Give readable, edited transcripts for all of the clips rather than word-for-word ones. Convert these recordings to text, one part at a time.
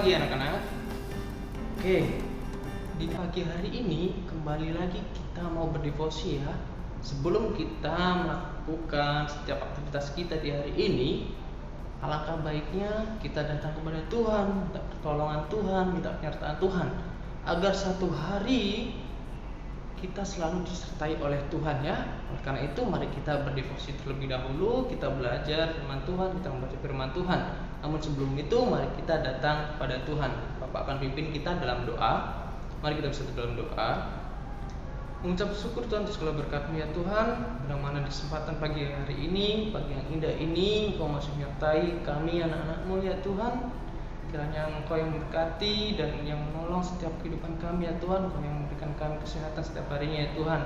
pagi anak-anak. Oke, di pagi hari ini kembali lagi kita mau berdevosi ya. Sebelum kita melakukan setiap aktivitas kita di hari ini, alangkah baiknya kita datang kepada Tuhan, minta pertolongan Tuhan, minta penyertaan Tuhan, agar satu hari kita selalu disertai oleh Tuhan ya. Oleh karena itu mari kita berdevosi terlebih dahulu, kita belajar firman Tuhan, kita membaca firman Tuhan. Namun sebelum itu mari kita datang kepada Tuhan. Bapak akan pimpin kita dalam doa. Mari kita bersatu dalam doa. Mengucap syukur Tuhan atas segala berkat-Mu ya Tuhan. Bila mana di kesempatan pagi hari ini, pagi yang indah ini, Engkau masih menyertai kami anak-anak-Mu ya Tuhan. Kiranya Engkau yang memberkati dan yang menolong setiap kehidupan kami ya Tuhan. Engkau yang memberikan kami kesehatan setiap harinya ya Tuhan.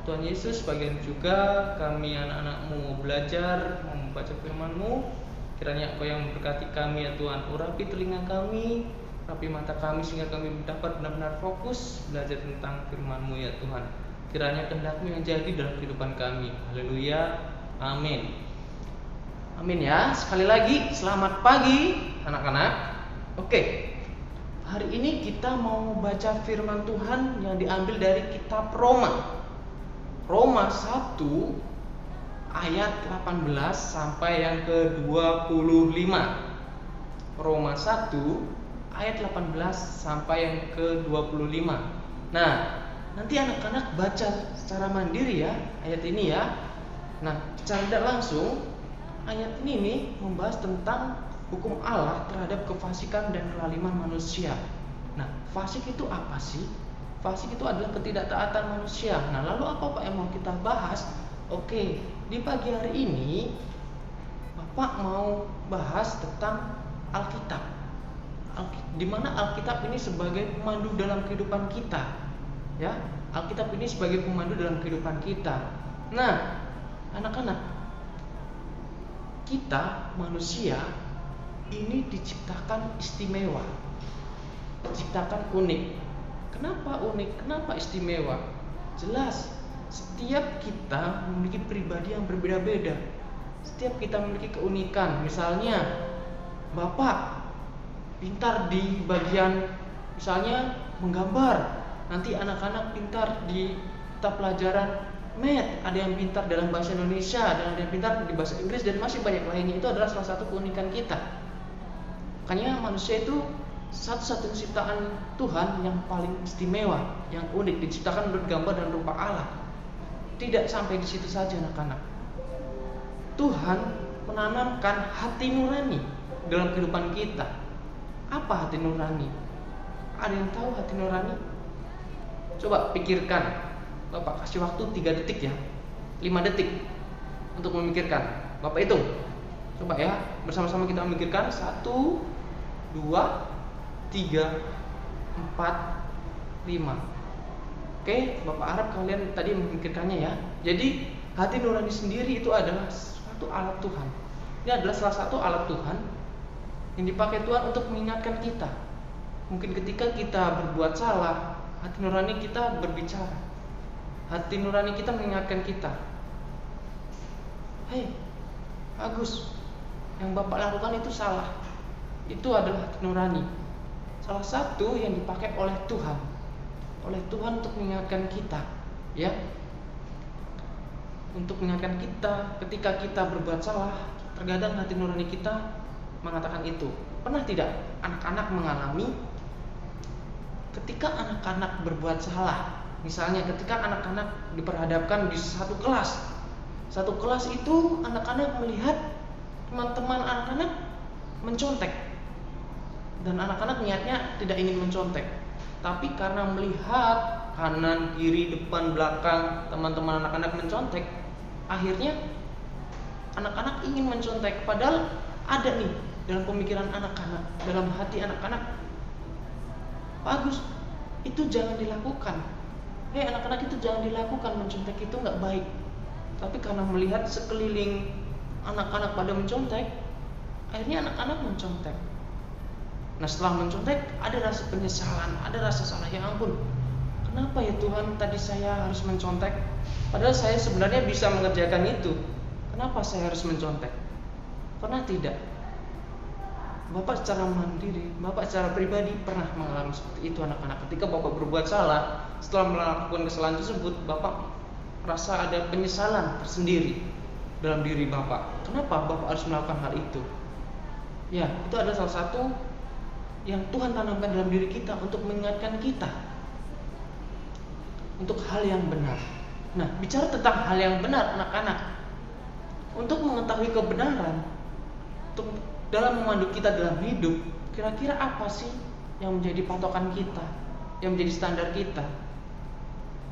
Tuhan Yesus, bagian juga kami anak-anak-Mu belajar membaca firman-Mu. Kiranya Engkau yang memberkati kami ya Tuhan. Urapi telinga kami, urapi mata kami, sehingga kami dapat benar-benar fokus belajar tentang firman-Mu ya Tuhan. Kiranya kehendak-Mu yang jadi dalam kehidupan kami. Haleluya, amin. Amin ya. Sekali lagi selamat pagi anak-anak. Oke, hari ini kita mau baca firman Tuhan yang diambil dari kitab Roma 1 ayat 18 sampai yang ke-25. Roma 1 ayat 18 sampai yang ke-25. Nah, nanti anak-anak baca secara mandiri ya ayat ini ya. Nah, secara tidak langsung ayat ini nih membahas tentang hukum Allah terhadap kefasikan dan kelaliman manusia. Nah, fasik itu apa sih? Fasik itu adalah ketidaktaatan manusia. Nah, lalu apa Pak yang mau kita bahas? Oke, di pagi hari ini Bapak mau bahas tentang Alkitab. Di mana Alkitab ini sebagai pemandu dalam kehidupan kita. Ya, Alkitab ini sebagai pemandu dalam kehidupan kita. Nah, anak-anak, kita manusia ini diciptakan istimewa, diciptakan unik. Kenapa unik? Kenapa istimewa? Jelas, setiap kita memiliki pribadi yang berbeda-beda. Setiap kita memiliki keunikan. Misalnya, Bapak pintar di bagian misalnya menggambar. Nanti anak-anak pintar di mata pelajaran Math, ada yang pintar dalam bahasa Indonesia, dan ada yang pintar di bahasa Inggris, dan masih banyak lainnya. Itu adalah salah satu keunikan kita. Makanya manusia itu satu-satunya ciptaan Tuhan yang paling istimewa, yang unik, diciptakan menurut gambar dan rupa Allah. Tidak sampai di situ saja anak-anak. Tuhan menanamkan hati nurani dalam kehidupan kita. Apa hati nurani? Ada yang tahu hati nurani? Coba pikirkan. Bapak kasih waktu 3 detik ya, 5 detik untuk memikirkan. Bapak hitung. Coba ya, bersama-sama kita memikirkan. 1, 2, 3, 4, 5. Oke, Bapak harap kalian tadi memikirkannya ya. Jadi hati nurani sendiri itu adalah suatu alat Tuhan. Ini adalah salah satu alat Tuhan yang dipakai Tuhan untuk mengingatkan kita. Mungkin ketika kita berbuat salah, hati nurani kita berbicara. Hati nurani kita mengingatkan kita. Hei, Agus, yang Bapak lakukan itu salah. Itu adalah hati nurani. Salah satu yang dipakai oleh Tuhan. Oleh Tuhan untuk mengingatkan kita, ya. Untuk mengingatkan kita ketika kita berbuat salah, terkadang hati nurani kita mengatakan itu. Pernah tidak anak-anak mengalami ketika anak-anak berbuat salah? Misalnya ketika anak-anak diperhadapkan di satu kelas. Satu kelas itu anak-anak melihat teman-teman anak-anak mencontek. Dan anak-anak niatnya tidak ingin mencontek. Tapi karena melihat kanan, kiri, depan, belakang teman-teman anak-anak mencontek, akhirnya anak-anak ingin mencontek. Padahal ada nih dalam pemikiran anak-anak, dalam hati anak-anak, bagus, itu jangan dilakukan. Anak-anak itu jangan dilakukan, mencontek itu nggak baik. Tapi karena melihat sekeliling anak-anak pada mencontek, akhirnya anak-anak mencontek. Nah, setelah mencontek ada rasa penyesalan, ada rasa salah. Ya ampun, kenapa ya Tuhan tadi saya harus mencontek? Padahal saya sebenarnya bisa mengerjakan itu. Kenapa saya harus mencontek? Pernah tidak Bapak secara mandiri, Bapak secara pribadi pernah mengalami seperti itu anak-anak. Ketika Bapak berbuat salah, setelah melakukan kesalahan tersebut, Bapak merasa ada penyesalan tersendiri dalam diri Bapak. Kenapa Bapak harus melakukan hal itu? Ya, itu adalah salah satu yang Tuhan tanamkan dalam diri kita untuk mengingatkan kita untuk hal yang benar. Nah, bicara tentang hal yang benar anak-anak, untuk mengetahui kebenaran, untuk dalam memandu kita dalam hidup, kira-kira apa sih yang menjadi patokan kita, yang menjadi standar kita?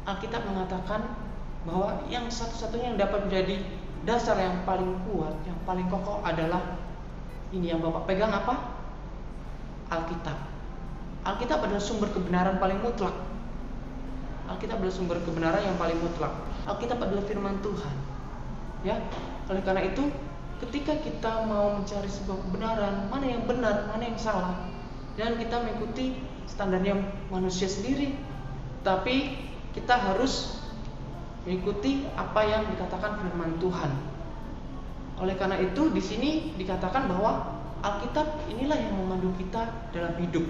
Alkitab mengatakan bahwa yang satu-satunya yang dapat menjadi dasar yang paling kuat, yang paling kokoh adalah ini yang Bapak pegang apa? Alkitab. Alkitab adalah sumber kebenaran paling mutlak. Alkitab adalah sumber kebenaran yang paling mutlak. Alkitab adalah firman Tuhan. Ya, oleh karena itu, ketika kita mau mencari sebuah kebenaran, mana yang benar, mana yang salah, dan kita mengikuti standarnya manusia sendiri, tapi kita harus mengikuti apa yang dikatakan firman Tuhan. Oleh karena itu, di sini dikatakan bahwa Alkitab inilah yang memandu kita dalam hidup.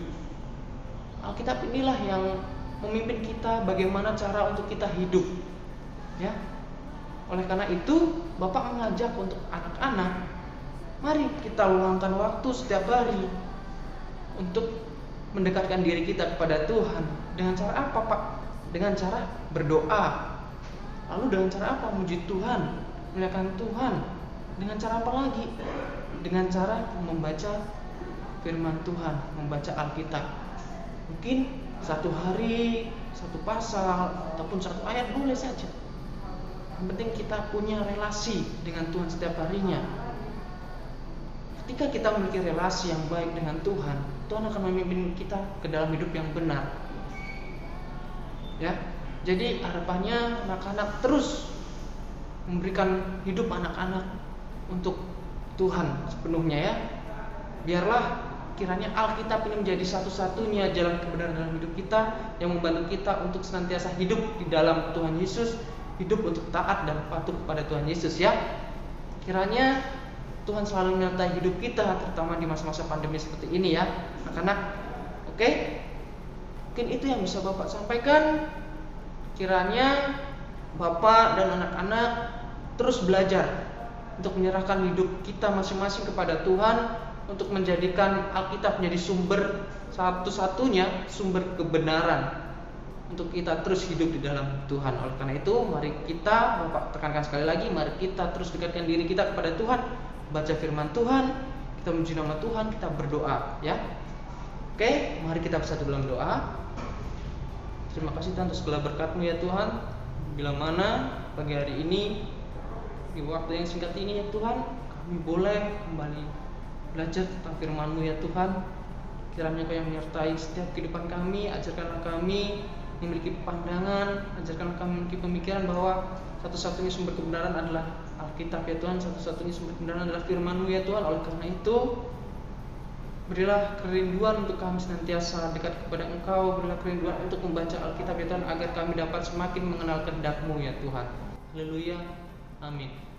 Alkitab inilah yang memimpin kita bagaimana cara untuk kita hidup. Ya. Oleh karena itu, Bapak mengajak untuk anak-anak, mari kita luangkan waktu setiap hari untuk mendekatkan diri kita kepada Tuhan. Dengan cara apa, Pak? Dengan cara berdoa. Lalu dengan cara apa? Memuji Tuhan, memuliakan Tuhan. Dengan cara apa lagi? Dengan cara membaca firman Tuhan, membaca Alkitab. Mungkin satu hari, satu pasal, ataupun satu ayat boleh saja. Yang penting kita punya relasi dengan Tuhan setiap harinya. Ketika kita memiliki relasi yang baik dengan Tuhan, Tuhan akan memimpin kita ke dalam hidup yang benar. Ya, jadi harapannya anak-anak terus memberikan hidup anak-anak untuk Tuhan sepenuhnya ya. Biarlah kiranya Alkitab ini menjadi satu-satunya jalan kebenaran dalam hidup kita, yang membantu kita untuk senantiasa hidup di dalam Tuhan Yesus, hidup untuk taat dan patuh kepada Tuhan Yesus ya. Kiranya Tuhan selalu menyertai hidup kita, terutama di masa-masa pandemi seperti ini ya anak-anak. Oke? Mungkin itu yang bisa Bapak sampaikan. Kiranya Bapak dan anak-anak terus belajar untuk menyerahkan hidup kita masing-masing kepada Tuhan, untuk menjadikan Alkitab menjadi sumber satu-satunya sumber kebenaran untuk kita terus hidup di dalam Tuhan. Oleh karena itu, mari kita, Bapak tekankan sekali lagi, mari kita terus dekatkan diri kita kepada Tuhan, baca firman Tuhan, kita memuji nama Tuhan, kita berdoa ya. Oke, mari kita bersatu dalam doa. Terima kasih Tuhan atas segala berkat-Mu ya Tuhan. Bila mana pagi hari ini, di waktu yang singkat ini ya Tuhan, kami boleh kembali belajar tentang firman-Mu ya Tuhan. Kiranya Kau yang menyertai setiap kehidupan kami, ajarkanlah kami memiliki pandangan, ajarkanlah kami memiliki pemikiran bahwa satu-satunya sumber kebenaran adalah Alkitab ya Tuhan, satu-satunya sumber kebenaran adalah firman-Mu ya Tuhan. Oleh karena itu, berilah kerinduan untuk kami senantiasa dekat kepada Engkau, berilah kerinduan untuk membaca Alkitab ya Tuhan, agar kami dapat semakin mengenal kehendak-Mu ya Tuhan. Haleluya, amin.